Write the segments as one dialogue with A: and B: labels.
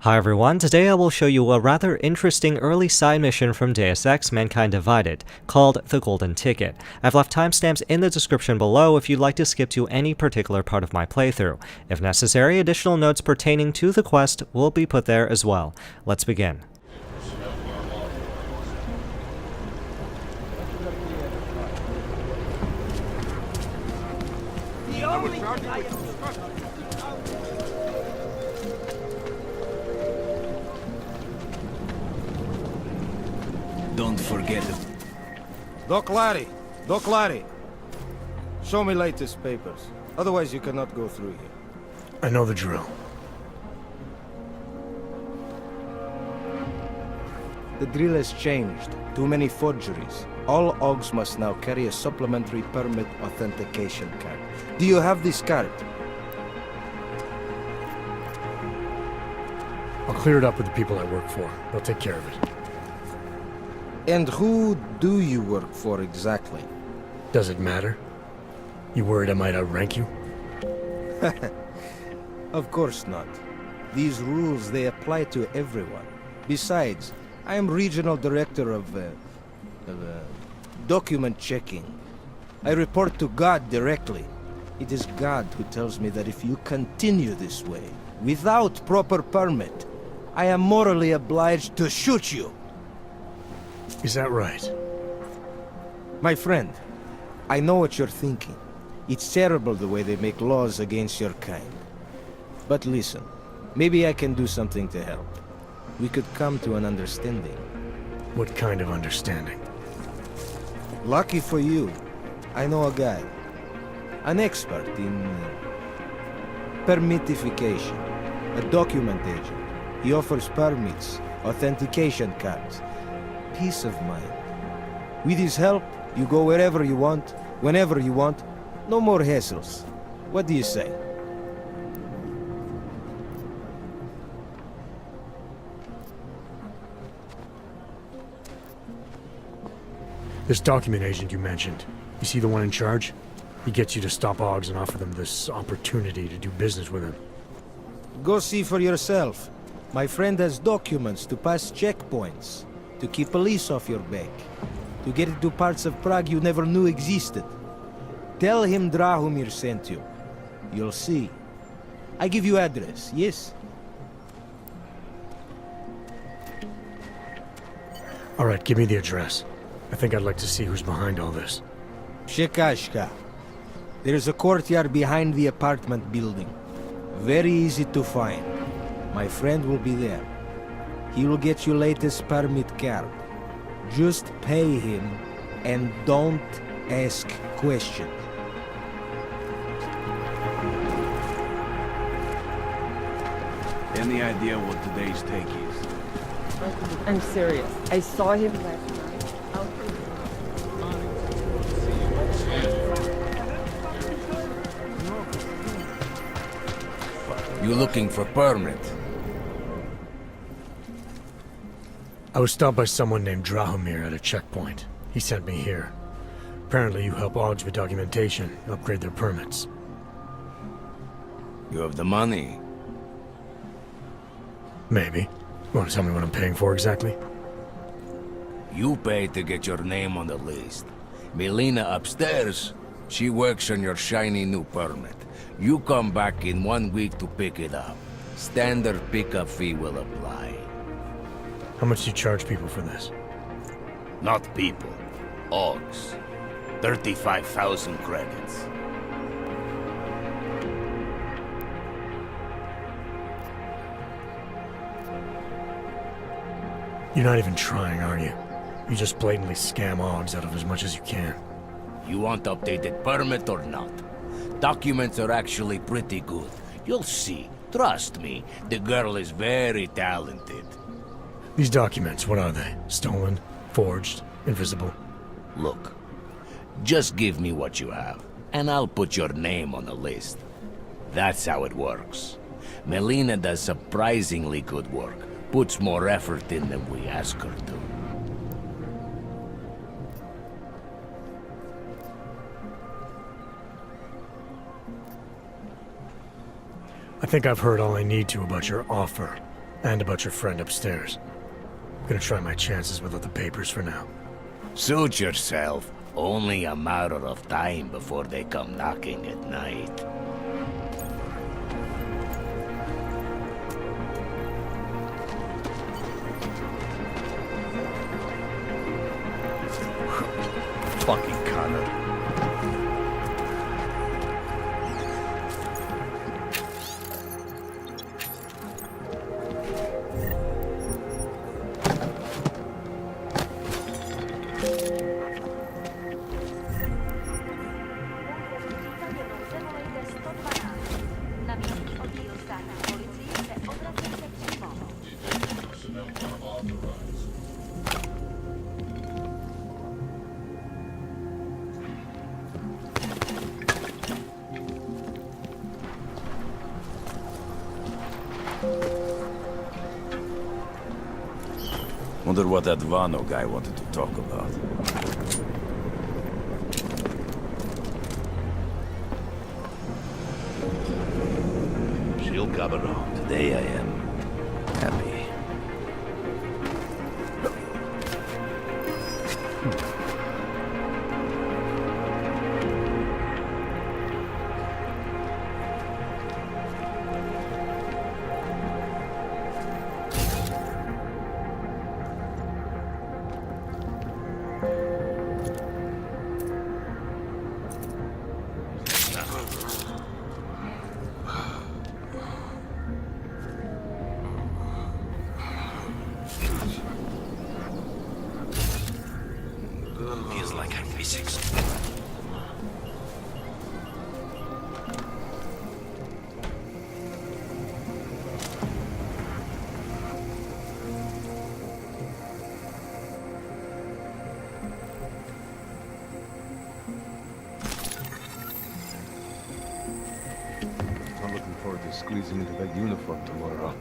A: Hi everyone, today I will show you a rather interesting early side mission from Deus Ex Mankind Divided, called the Golden Ticket. I've left timestamps in the description below if you'd like to skip to any particular part of my playthrough. If necessary, additional notes pertaining to the quest will be put there as well. Let's begin.
B: Don't forget it.
C: Doc Larry! Show me latest papers. Otherwise you cannot go through here.
D: I know the drill.
C: The drill has changed. Too many forgeries. All OGs must now carry a supplementary permit authentication card. Do you have this card?
D: I'll clear it up with the people I work for. They'll take care of it.
C: And who do you work for exactly?
D: Does it matter? You worried I might outrank you?
C: Of course not. These rules, they apply to everyone. Besides, I am regional director of document checking. I report to God directly. It is God who tells me that if you continue this way, without proper permit, I am morally obliged to shoot you.
D: Is that right?
C: My friend, I know what you're thinking. It's terrible the way they make laws against your kind. But listen, maybe I can do something to help. We could come to an understanding.
D: What kind of understanding?
C: Lucky for you, I know a guy. An expert in permitification. A document agent. He offers permits, authentication cards. Peace of mind. With his help, you go wherever you want, whenever you want. No more hassles. What do you say?
D: This document agent you mentioned, you see the one in charge? He gets you to stop OGs and offer them this opportunity to do business with him.
C: Go see for yourself. My friend has documents to pass checkpoints. To keep police off your back. To get into parts of Prague you never knew existed. Tell him Drahomir sent you. You'll see. I give you address, yes?
D: Alright, give me the address. I think I'd like to see who's behind all this.
C: Shekashka. There's a courtyard behind the apartment building. Very easy to find. My friend will be there. He will get you latest permit card. Just pay him and don't ask questions.
B: Any idea what today's take is?
E: I'm serious. I saw him last night.
B: You looking for permit?
D: I was stopped by someone named Drahomir at a checkpoint. He sent me here. Apparently you help OGs with documentation, upgrade their permits.
B: You have the money.
D: Maybe. You want to tell me what I'm paying for exactly?
B: You pay to get your name on the list. Melina upstairs, she works on your shiny new permit. You come back in 1 week to pick it up. Standard pickup fee will apply.
D: How much do you charge people for this?
B: Not people. OGs. 35,000 credits.
D: You're not even trying, are you? You just blatantly scam OGs out of as much as you can.
B: You want updated permit or not? Documents are actually pretty good. You'll see. Trust me, the girl is very talented.
D: These documents, what are they? Stolen? Forged? Invisible?
B: Look, just give me what you have, and I'll put your name on the list. That's how it works. Melina does surprisingly good work. Puts more effort in than we ask her to.
D: I think I've heard all I need to about your offer. And about your friend upstairs. Gonna try my chances without the papers for now.
B: Suit yourself. Only a matter of time before they come knocking at night.
F: Fucking Connor.
G: Wonder what that Vano guy wanted to talk about.
F: She'll come around.
G: Today I am happy.
F: Feels like I'm missing.
H: I'm looking forward to squeezing into that uniform tomorrow.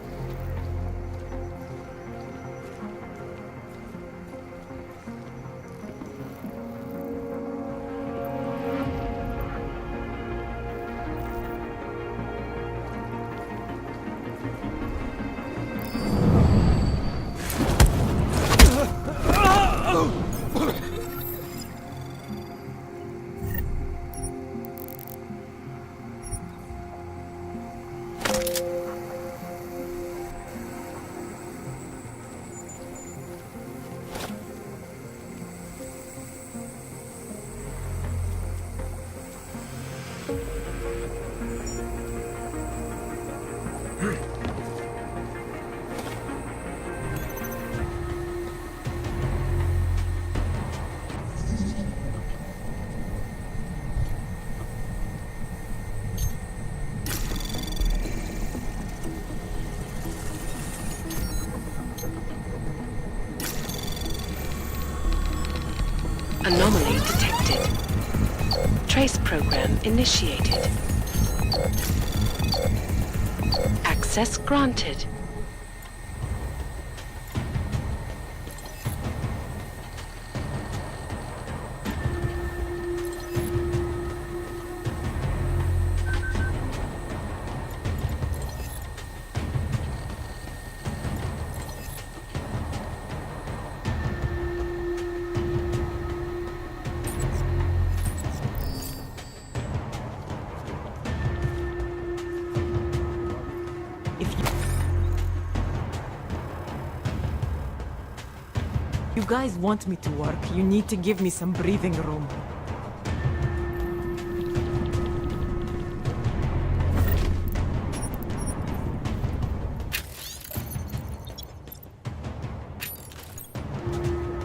I: Anomaly detected. Trace program initiated. Access granted.
E: You guys want me to work, you need to give me some breathing room.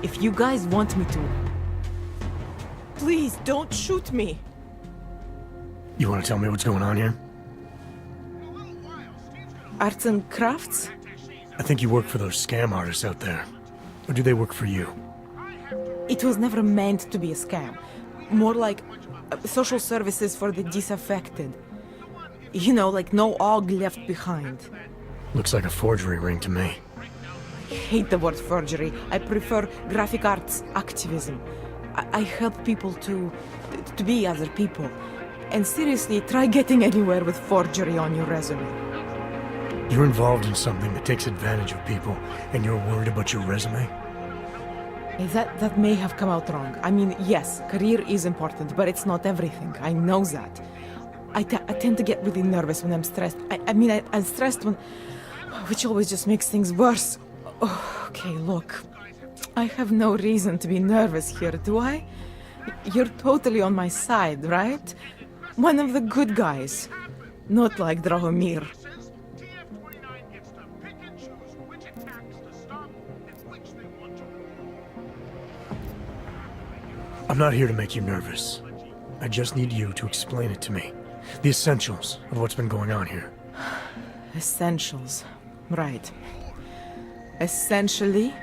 E: If you guys want me to... Please, don't shoot me!
D: You want to tell me what's going on here?
E: Arts and crafts?
D: I think you work for those scam artists out there. Or do they work for you?
E: It was never meant to be a scam. More like social services for the disaffected. You know, like no Og left behind.
D: Looks like a forgery ring to me.
E: I hate the word forgery. I prefer graphic arts activism. I help people to be other people. And seriously, try getting anywhere with forgery on your resume.
D: You're involved in something that takes advantage of people, and you're worried about your resume?
E: That may have come out wrong. I mean, yes, career is important, but it's not everything. I know that. I tend to get really nervous when I'm stressed. I'm stressed when... which always just makes things worse. Oh, okay, look. I have no reason to be nervous here, do I? You're totally on my side, right? One of the good guys. Not like Drahomir.
D: I'm not here to make you nervous. I just need you to explain it to me. The essentials of what's been going on here.
E: Essentials. Right. Essentially,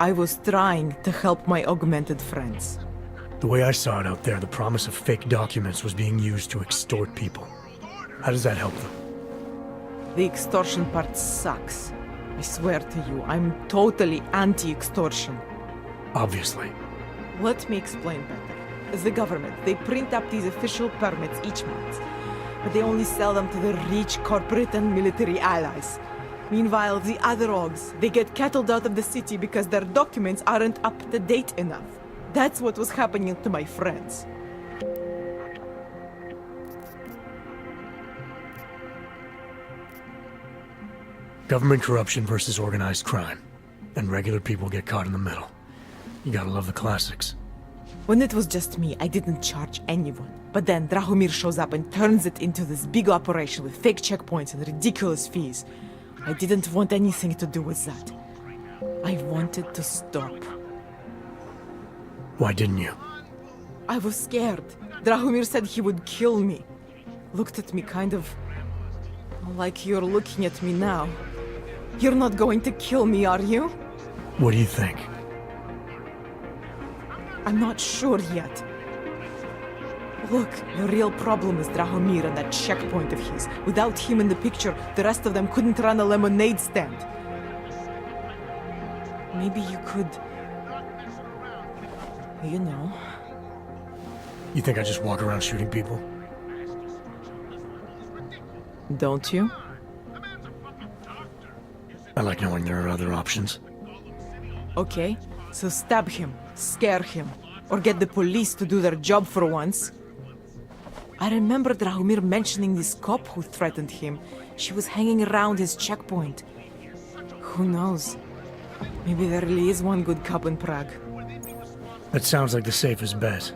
E: I was trying to help my augmented friends.
D: The way I saw it out there, the promise of fake documents was being used to extort people. How does that help them?
E: The extortion part sucks. I swear to you, I'm totally anti-extortion.
D: Obviously.
E: Let me explain better. As the government, they print up these official permits each month, but they only sell them to the rich corporate and military allies. Meanwhile, the other orgs, they get cattled out of the city because their documents aren't up to date enough. That's what was happening to my friends.
D: Government corruption versus organized crime. And regular people get caught in the middle. You gotta love the classics.
E: When it was just me, I didn't charge anyone. But then Drahomir shows up and turns it into this big operation with fake checkpoints and ridiculous fees. I didn't want anything to do with that. I wanted to stop.
D: Why didn't you?
E: I was scared. Drahomir said he would kill me. Looked at me kind of... like you're looking at me now. You're not going to kill me, are you?
D: What do you think?
E: I'm not sure yet. Look, the real problem is Drahomir and that checkpoint of his. Without him in the picture, the rest of them couldn't run a lemonade stand. Maybe you could... you know...
D: You think I just walk around shooting people?
E: Don't you?
D: I like knowing there are other options.
E: Okay, so stab him, scare him, or get the police to do their job for once. I remember Drahomir mentioning this cop who threatened him. She was hanging around his checkpoint. Who knows? Maybe there really is one good cop in Prague.
D: That sounds like the safest bet.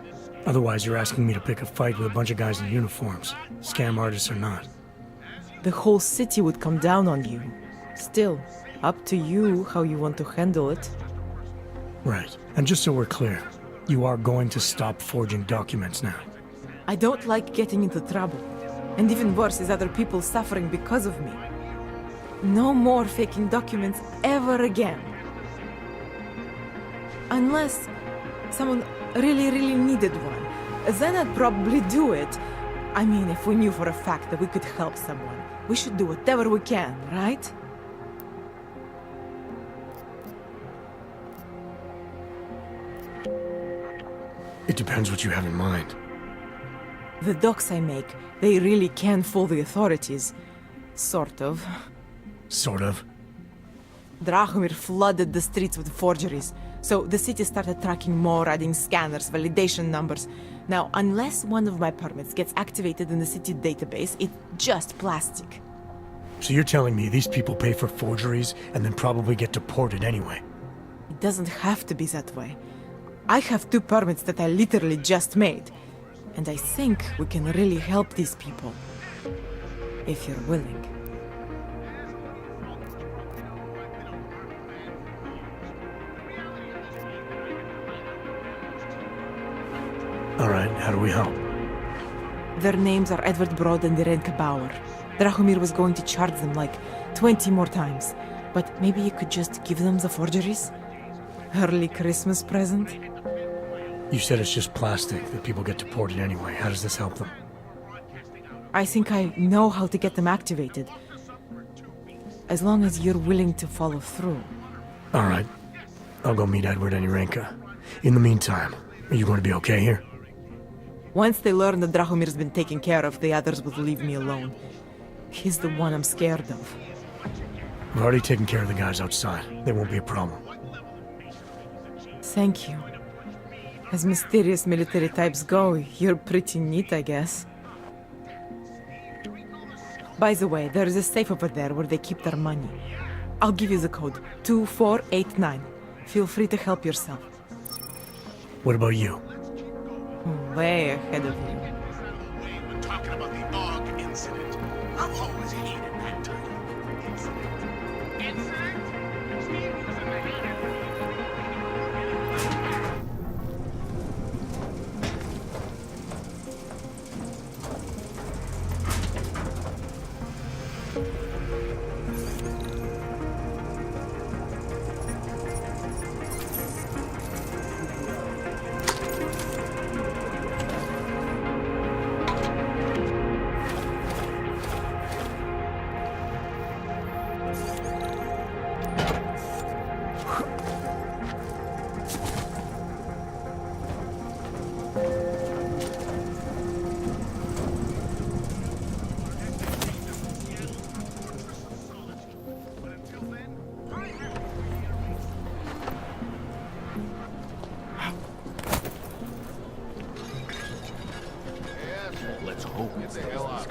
D: Otherwise, you're asking me to pick a fight with a bunch of guys in uniforms, scam artists or not.
E: The whole city would come down on you. Still, up to you how you want to handle it.
D: Right. And just so we're clear, you are going to stop forging documents now.
E: I don't like getting into trouble. And even worse is other people suffering because of me. No more faking documents ever again. Unless someone really needed one. Then I'd probably do it. I mean, if we knew for a fact that we could help someone, we should do whatever we can, right?
D: It depends what you have in mind.
E: The docs I make, they really can fool the authorities. Sort of.
D: Sort of.
E: Drahomir flooded the streets with forgeries, so the city started tracking more, adding scanners, validation numbers. Now, unless one of my permits gets activated in the city database, it's just plastic.
D: So you're telling me these people pay for forgeries and then probably get deported anyway?
E: It doesn't have to be that way. I have 2 permits that I literally just made. And I think we can really help these people. If you're willing.
D: Alright, how do we help?
E: Their names are Edward Broad and Irenka Bauer. Drahomir was going to charge them like 20 more times. But maybe you could just give them the forgeries? Early Christmas present?
D: You said it's just plastic, that people get deported anyway. How does this help them?
E: I think I know how to get them activated. As long as you're willing to follow through.
D: Alright. I'll go meet Edward and Irenka. In the meantime, are you going to be okay here?
E: Once they learn that Drahomir's been taken care of, the others will leave me alone. He's the one I'm scared of.
D: I've already taken care of the guys outside. They won't be a problem.
E: Thank you. As mysterious military types go, you're pretty neat, I guess. By the way, there is a safe over there where they keep their money. I'll give you the code. 2489. Feel free to help yourself.
D: What about you?
E: Way ahead of you.
F: We're talking about the AUG incident. I've always hated that title. Incident? Let's hope it's the hell out.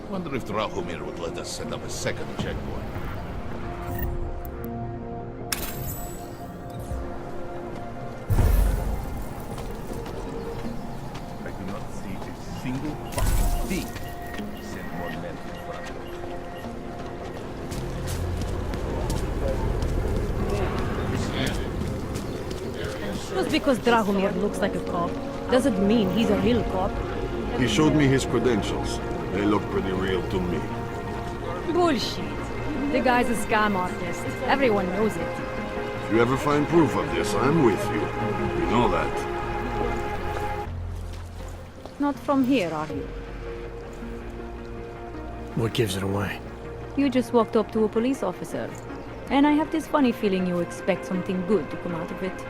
F: Wonder if Drahomir would let us set up a second checkpoint. I do not see a single fucking thing. Send more men in front of me.
J: Just because Drahomir looks like a cop doesn't mean he's a real cop.
H: He showed me his credentials. They look pretty real to me.
J: Bullshit. The guy's a scam artist. Everyone knows it.
H: If you ever find proof of this, I'm with you. You know that.
J: Not from here, are you?
D: What gives it away?
J: You just walked up to a police officer. And I have this funny feeling you expect something good to come out of it.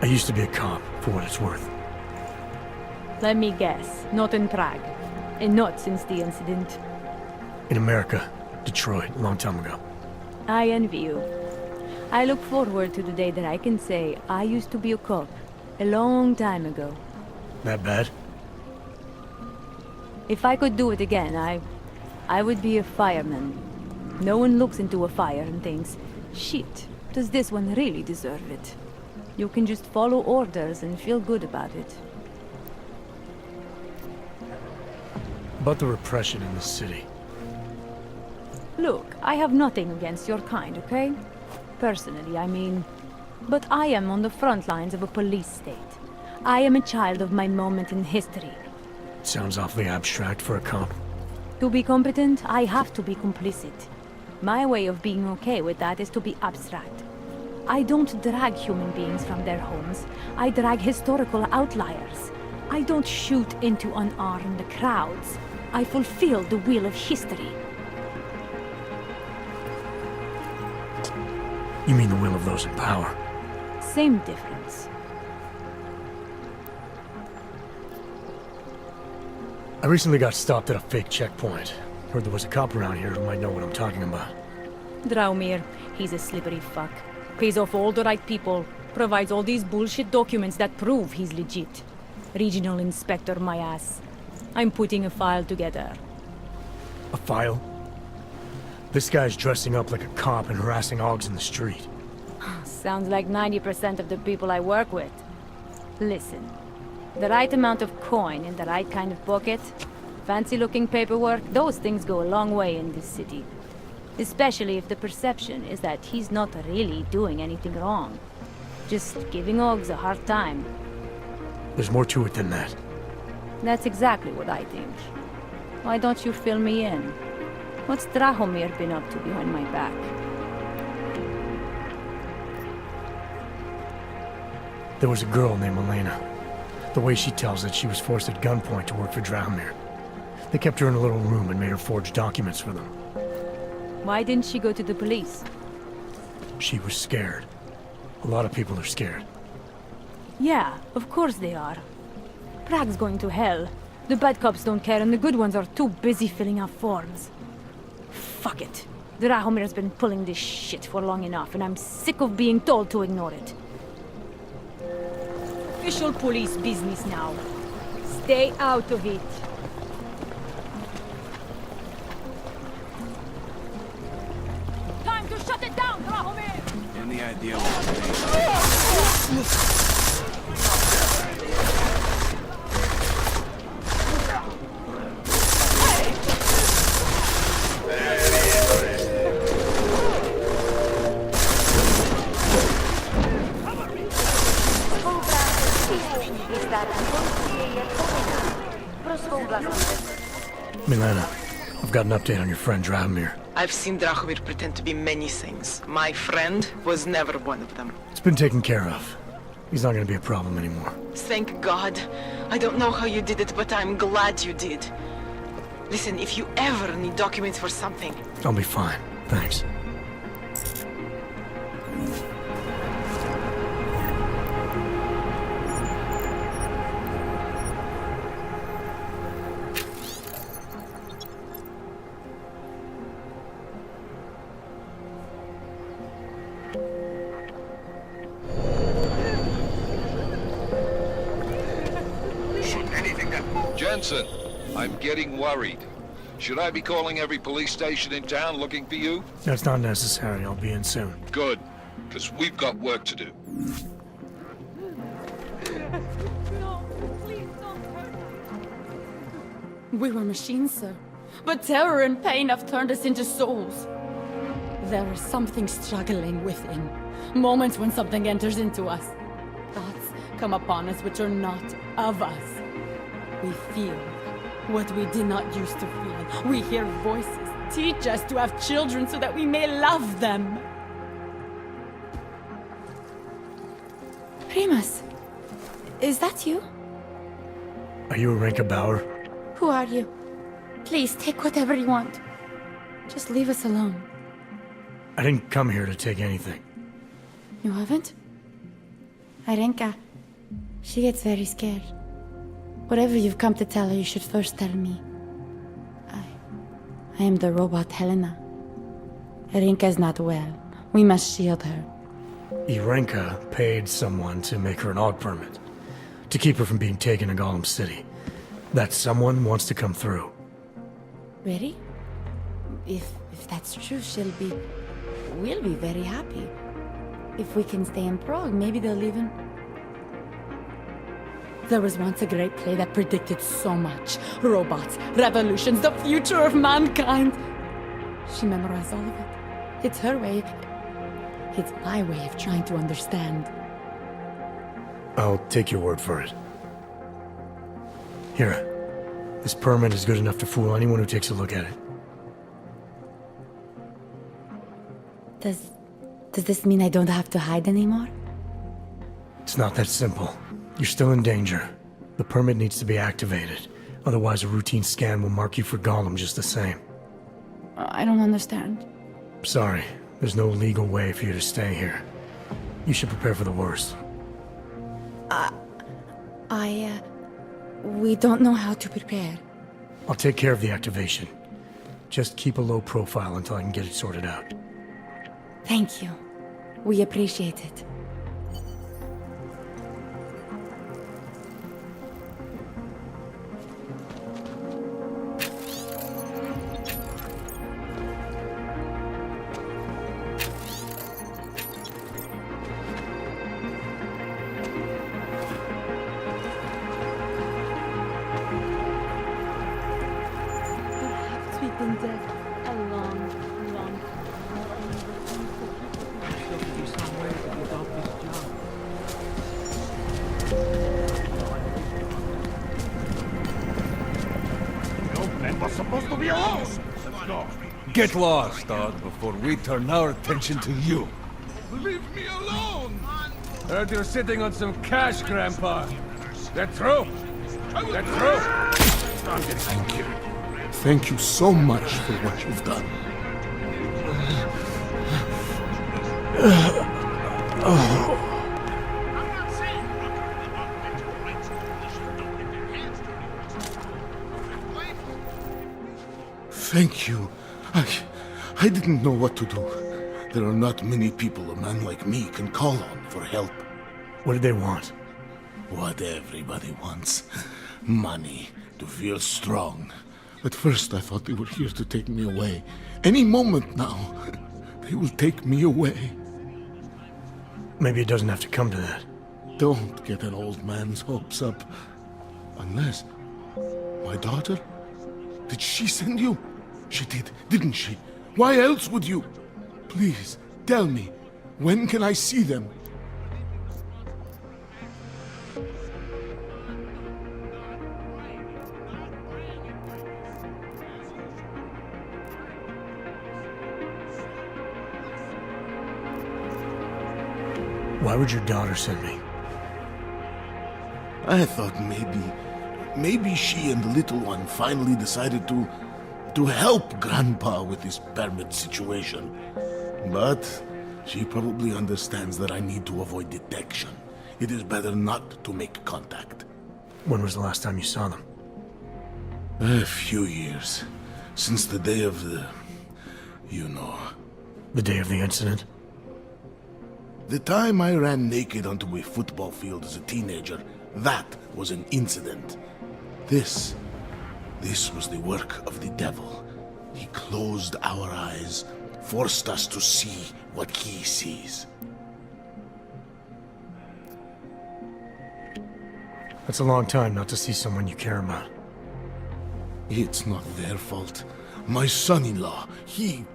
D: I used to be a cop, for what it's worth.
J: Let me guess. Not in Prague. And not since the incident.
D: In America, Detroit, a long time ago.
J: I envy you. I look forward to the day that I can say I used to be a cop. A long time ago.
D: That bad?
J: If I could do it again, I would be a fireman. No one looks into a fire and thinks, shit, does this one really deserve it? You can just follow orders and feel good about it.
D: About the repression in the city.
J: Look, I have nothing against your kind, okay? Personally, I mean. But I am on the front lines of a police state. I am a child of my moment in history.
D: Sounds awfully abstract for a cop.
J: To be competent, I have to be complicit. My way of being okay with that is to be abstract. I don't drag human beings from their homes. I drag historical outliers. I don't shoot into unarmed crowds. I fulfill the will of history.
D: You mean the will of those in power?
J: Same difference.
D: I recently got stopped at a fake checkpoint. Heard there was a cop around here who might know what I'm talking about.
J: Drahomir, he's a slippery fuck. Pays off all the right people. Provides all these bullshit documents that prove he's legit. Regional inspector, my ass. I'm putting a file together.
D: A file? This guy's dressing up like a cop and harassing AUGs in the street.
J: Sounds like 90% of the people I work with. Listen, the right amount of coin in the right kind of pocket, fancy-looking paperwork, those things go a long way in this city. Especially if the perception is that he's not really doing anything wrong. Just giving AUGs a hard time.
D: There's more to it than that.
J: That's exactly what I think. Why don't you fill me in? What's Drahomir been up to behind my back?
D: There was a girl named Elena. The way she tells it, she was forced at gunpoint to work for Drahomir. They kept her in a little room and made her forge documents for them.
J: Why didn't she go to the police?
D: She was scared. A lot of people are scared.
J: Yeah, of course they are. Prague's going to hell. The bad cops don't care, and the good ones are too busy filling out forms. Fuck it. Drahomir's been pulling this shit for long enough, and I'm sick of being told to ignore it. Official police business now. Stay out of it. Time to shut it down, Drahomir!
G: Any idea
D: Milena, I've got an update on your friend Drahomir.
K: I've seen Drahomir pretend to be many things. My friend was never one of them.
D: It's been taken care of. He's not gonna be a problem anymore.
K: Thank God. I don't know how you did it, but I'm glad you did. Listen, if you ever need documents for something...
D: I'll be fine. Thanks.
L: Jensen, I'm getting worried. Should I be calling every police station in town looking for you?
D: That's not necessary. I'll be in soon.
L: Good, because we've got work to do.
J: We were machines, sir. But terror and pain have turned us into souls. There is something struggling within. Moments when something enters into us. Thoughts come upon us which are not of us. We feel what we did not used to feel. We hear voices teach us to have children so that we may love them. Primus, is that you?
D: Are you Irenka Bauer?
J: Who are you? Please, take whatever you want. Just leave us alone.
D: I didn't come here to take anything.
J: You haven't? Irenka, she gets very scared. Whatever you've come to tell her, you should first tell me. I am the robot Helena. Irenka is not well. We must shield her.
D: Irenka paid someone to make her an AUG permit. To keep her from being taken to Golem City. That someone wants to come through.
J: Really? If that's true, we'll be very happy. If we can stay in Prague, maybe they'll even... There was once a great play that predicted so much. Robots, revolutions, the future of mankind. She memorized all of it. It's her way. It's my way of trying to understand.
D: I'll take your word for it. Here. This permit is good enough to fool anyone who takes a look at it.
J: Does this mean I don't have to hide anymore?
D: It's not that simple. You're still in danger. The permit needs to be activated. Otherwise, a routine scan will mark you for Golem just the same.
J: I don't understand.
D: Sorry. There's no legal way for you to stay here. You should prepare for the worst.
J: We don't know how to prepare.
D: I'll take care of the activation. Just keep a low profile until I can get it sorted out.
J: Thank you. We appreciate it.
M: Get lost, dog, before we turn our attention to you.
F: Leave me alone!
M: Heard you're sitting on some cash, Grandpa. That true? That true?
H: Thank you. Thank you so much for what you've done. Thank you. I didn't know what to do. There are not many people a man like me can call on for help.
D: What did they want?
H: What everybody wants. Money. To feel strong. At first I thought they were here to take me away. Any moment now, they will take me away.
D: Maybe it doesn't have to come to that.
H: Don't get an old man's hopes up. Unless... My daughter? Did she send you? She did, didn't she? Why else would you? Please, tell me. When can I see them?
D: Why would your daughter send me?
H: I thought maybe she and the little one finally decided to help Grandpa with his permit situation. But she probably understands that I need to avoid detection. It is better not to make contact.
D: When was the last time you saw them?
H: A few years. Since the day of the... you know.
D: The day of the incident?
H: The time I ran naked onto a football field as a teenager, that was an incident. This was the work of the devil. He closed our eyes, forced us to see what he sees.
D: That's a long time not to see someone you care about.
H: It's not their fault. My son-in-law, he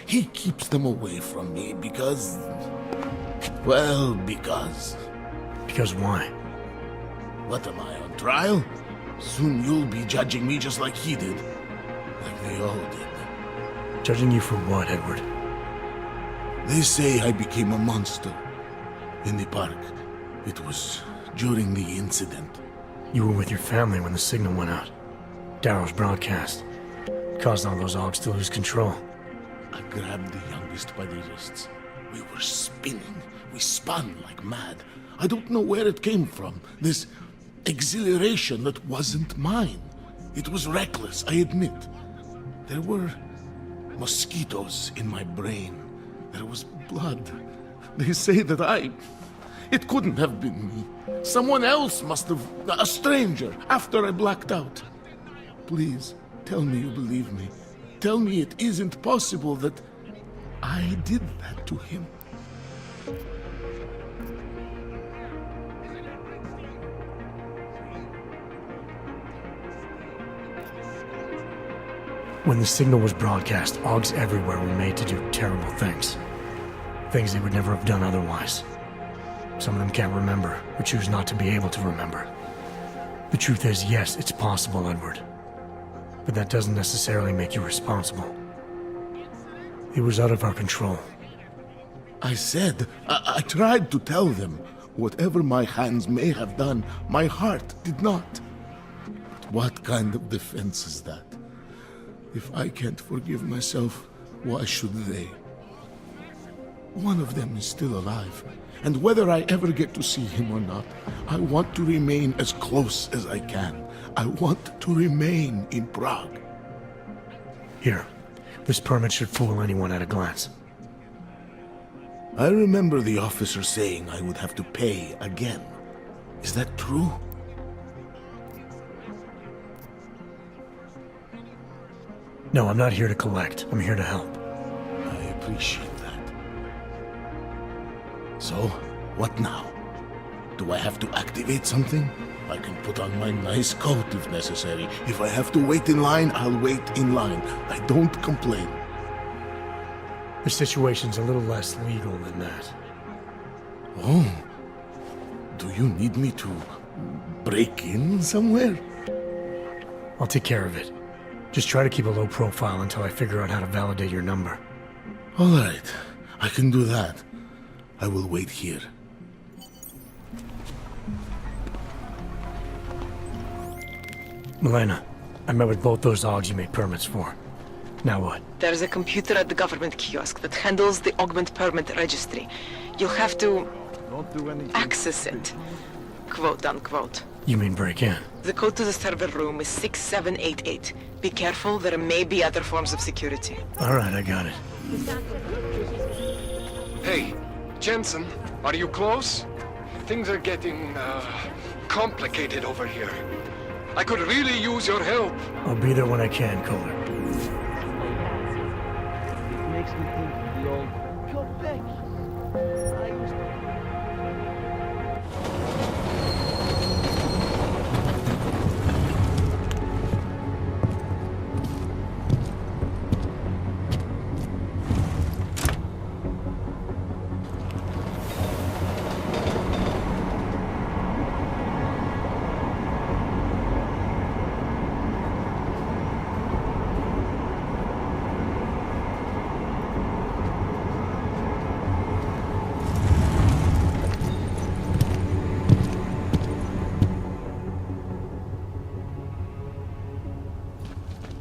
H: keeps them away from me because... well, because...
D: Because why?
H: What am I, on trial? Soon you'll be judging me just like he did. Like they all did.
D: Judging you for what, Edward?
H: They say I became a monster. In the park. It was during the incident.
D: You were with your family when the signal went out. Darrow's broadcast. Caused all those Augs to lose control.
H: I grabbed the youngest by the wrists. We were spinning. We spun like mad. I don't know where it came from. This exhilaration that wasn't mine. It was reckless, I admit. There were mosquitoes in my brain. There was blood. They say that it couldn't have been me. Someone else must have... a stranger, after I blacked out. Please, tell me you believe me. Tell me it isn't possible that I did that to him.
D: When the signal was broadcast, Augs everywhere were made to do terrible things. Things they would never have done otherwise. Some of them can't remember, or choose not to be able to remember. The truth is, yes, it's possible, Edward. But that doesn't necessarily make you responsible. It was out of our control.
H: I said, I tried to tell them. Whatever my hands may have done, my heart did not. But what kind of defense is that? If I can't forgive myself, why should they? One of them is still alive, and whether I ever get to see him or not, I want to remain as close as I can. I want to remain in Prague.
D: Here, this permit should fool anyone at a glance.
H: I remember the officer saying I would have to pay again. Is that true?
D: No, I'm not here to collect. I'm here to help.
H: I appreciate that. So, what now? Do I have to activate something? I can put on my nice coat if necessary. If I have to wait in line, I'll wait in line. I don't complain.
D: The situation's a little less legal than that.
H: Oh. Do you need me to break in somewhere?
D: I'll take care of it. Just try to keep a low profile until I figure out how to validate your number.
H: All right. I can do that. I will wait here.
D: Milena, I met with both those Augs you made permits for. Now what?
K: There's a computer at the government kiosk that handles the augment permit registry. You'll have to access it, quote unquote.
D: You mean break in?
K: The code to the server room is 6788. Be careful, there may be other forms of security.
D: Alright, I got it.
M: Hey, Jensen, are you close? Things are getting, complicated over here. I could really use your help.
D: I'll be there when I can, Kohler.
N: It makes me think of the old Quebec. I used to...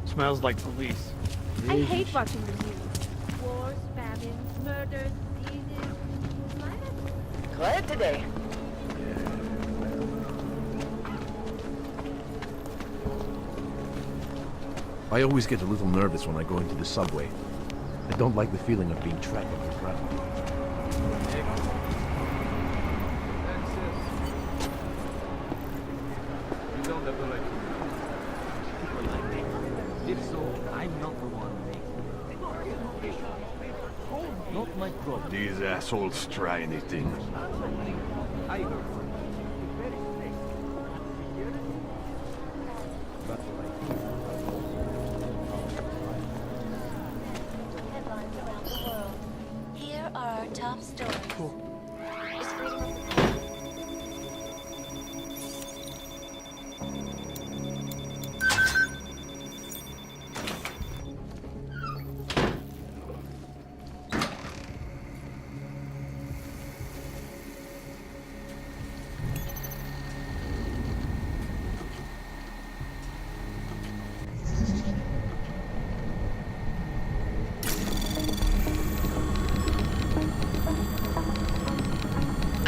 O: Smells like police.
P: I hate watching the news. Wars, famines, murders, diseases.
K: Quiet today.
F: I always get a little nervous when I go into the subway. I don't like the feeling of being trapped on the ground.
N: You don't ever like people like me. If so, I'm not the one making it. Not my problem.
F: These assholes try anything.
N: I heard.
P: Headlines around the world. Here are our top stories. Is freedom of the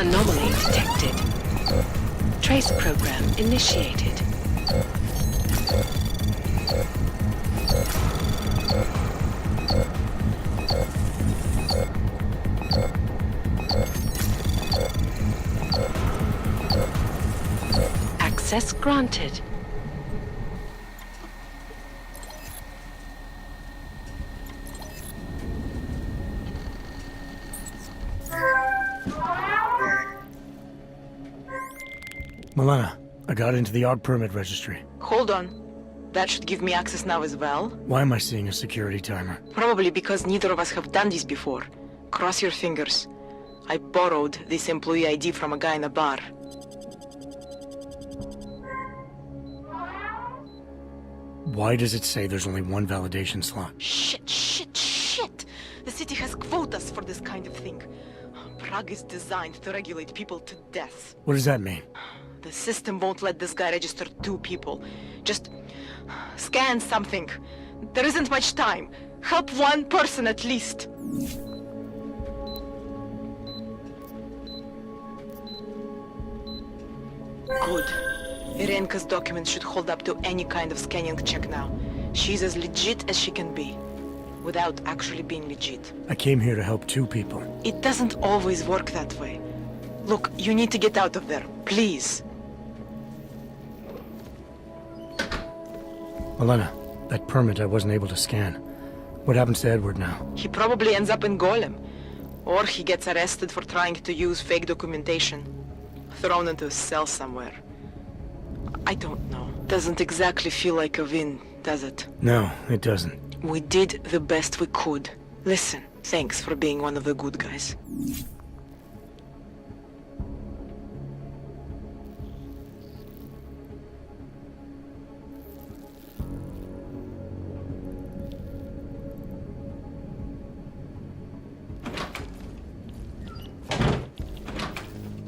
I: Anomaly detected. Trace program initiated. Access granted.
D: Milena, I got into the AUG permit registry.
K: Hold on. That should give me access now as well.
D: Why am I seeing a security timer?
K: Probably because neither of us have done this before. Cross your fingers. I borrowed this employee ID from a guy in a bar.
D: Why does it say there's only one validation slot?
K: Shit! The city has quotas for this kind of thing. Prague is designed to regulate people to death.
D: What does that mean?
K: The system won't let this guy register 2 people. Just scan something. There isn't much time. Help one person at least. Good. Irenka's documents should hold up to any kind of scanning check now. She's as legit as she can be, without actually being legit.
D: I came here to help 2 people.
K: It doesn't always work that way. Look, you need to get out of there, please.
D: Milena, that permit I wasn't able to scan. What happens to Edward now?
K: He probably ends up in Golem. Or he gets arrested for trying to use fake documentation. Thrown into a cell somewhere. I don't know. Doesn't exactly feel like a win, does it?
D: No, it doesn't.
K: We did the best we could. Listen, thanks for being one of the good guys.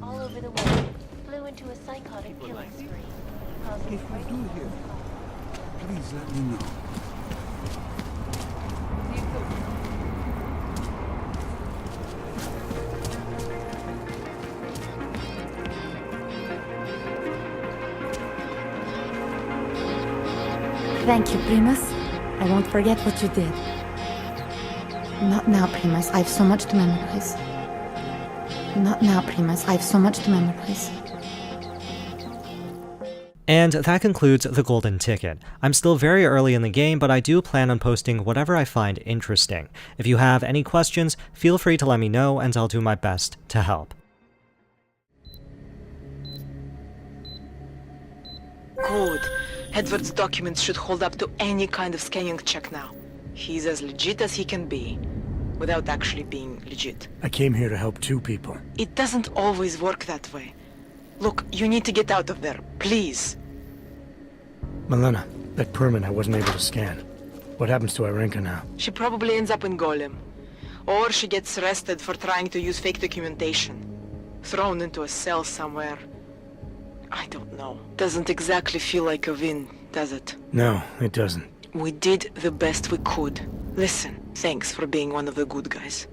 P: all over the world. Flew into a psychotic killing spree.
H: If you do hear, please let me know.
O: Thank you, Primus. I won't forget what you did. Not now, Primus. I have so much to memorize. Not now, Primus. I have so much to memorize.
A: And that concludes the golden ticket. I'm still very early in the game, but I do plan on posting whatever I find interesting. If you have any questions, feel free to let me know and I'll do my best to help.
K: Good. Edward's documents should hold up to any kind of scanning check now. He's as legit as he can be, without actually being legit.
D: I came here to help two people.
K: It doesn't always work that way. Look, you need to get out of there, please.
D: Milena, that permit I wasn't able to scan. What happens to Irenka now?
K: She probably ends up in Golem. Or she gets arrested for trying to use fake documentation. Thrown into a cell somewhere. I don't know. Doesn't exactly feel like a win, does it?
D: No, it doesn't.
K: We did the best we could. Listen, thanks for being one of the good guys.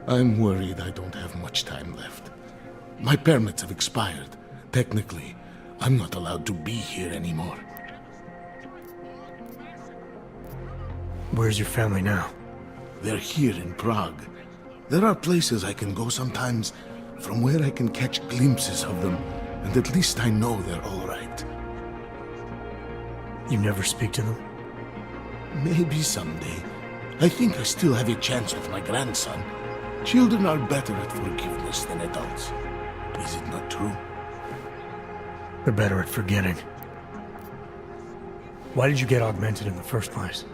H: I'm worried I don't have much time left. My permits have expired. Technically, I'm not allowed to be here anymore.
D: Where's your family now?
H: They're here in Prague. There are places I can go sometimes from where I can catch glimpses of them, and at least I know they're all right.
D: You never speak to them?
H: Maybe someday. I think I still have a chance with my grandson. Children are better at forgiveness than adults. Is it not true?
D: They're better at forgetting. Why did you get augmented in the first place?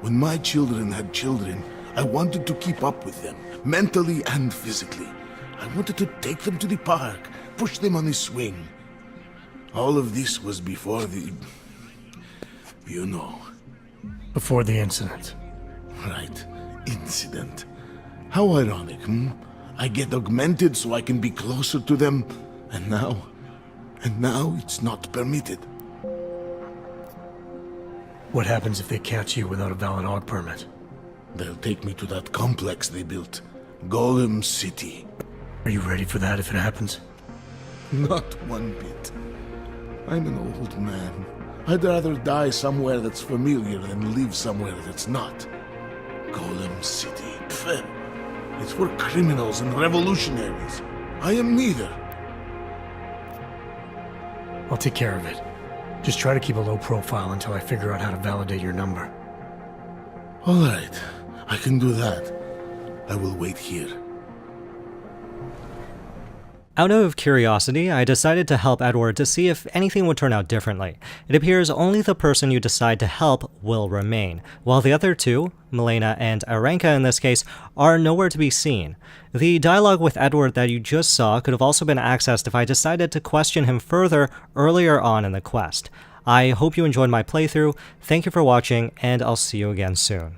H: When my children had children, I wanted to keep up with them, mentally and physically. I wanted to take them to the park, push them on the swing. All of this was before the... you know.
D: Before the incident.
H: Right. Incident. How ironic, I get augmented so I can be closer to them, and now it's not permitted.
D: What happens if they catch you without a valid aug permit?
H: They'll take me to that complex they built. Golem City.
D: Are you ready for that if it happens?
H: Not one bit. I'm an old man. I'd rather die somewhere that's familiar than live somewhere that's not. Golem City. Pfft. It's for criminals and revolutionaries. I am neither.
D: I'll take care of it. Just try to keep a low profile until I figure out how to validate your number.
H: All right. I can do that. I will wait here.
A: Out of curiosity, I decided to help Edward to see if anything would turn out differently. It appears only the person you decide to help will remain, while the other two, Milena and Irenka in this case, are nowhere to be seen. The dialogue with Edward that you just saw could have also been accessed if I decided to question him further earlier on in the quest. I hope you enjoyed my playthrough, thank you for watching, and I'll see you again soon.